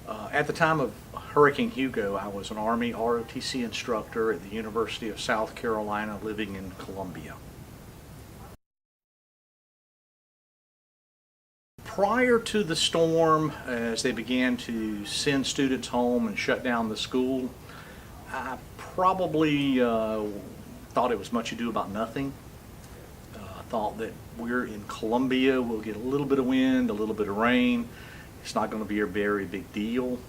At the time of Hurricane Hugo, I was an Army ROTC instructor at the University of South Carolina living in Columbia. Prior to the storm, as they began to send students home and shut down the school, I probably thought it was much ado about nothing. I thought that we're in Columbia, we'll get a little bit of wind, a little bit of rain. It's not going to be a very big deal.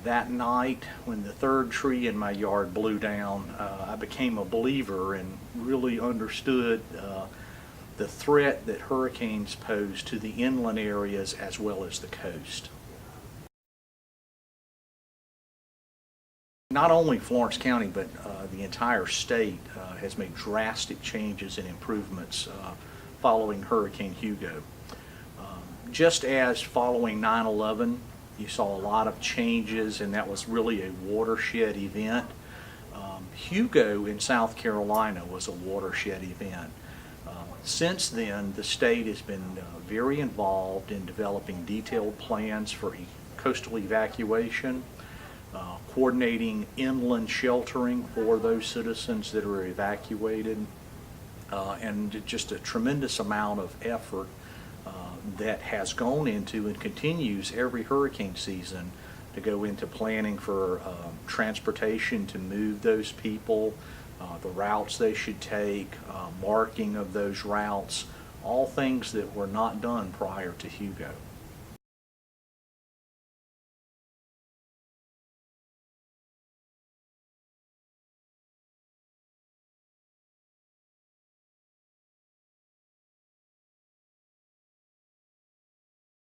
That night, when the third tree in my yard blew down, I became a believer and really understood the threat that hurricanes pose to the inland areas as well as the coast. Not only Florence County, but the entire state has made drastic changes and improvements following Hurricane Hugo. Just as following 9/11, you saw a lot of changes, and that was really a watershed event. Hugo in South Carolina was a watershed event. Since then, the state has been very involved in developing detailed plans for coastal evacuation, coordinating inland sheltering for those citizens that are evacuated, and just a tremendous amount of effort that has gone into and continues every hurricane season to go into planning for transportation to move those people, the routes they should take, marking of those routes, all things that were not done prior to Hugo.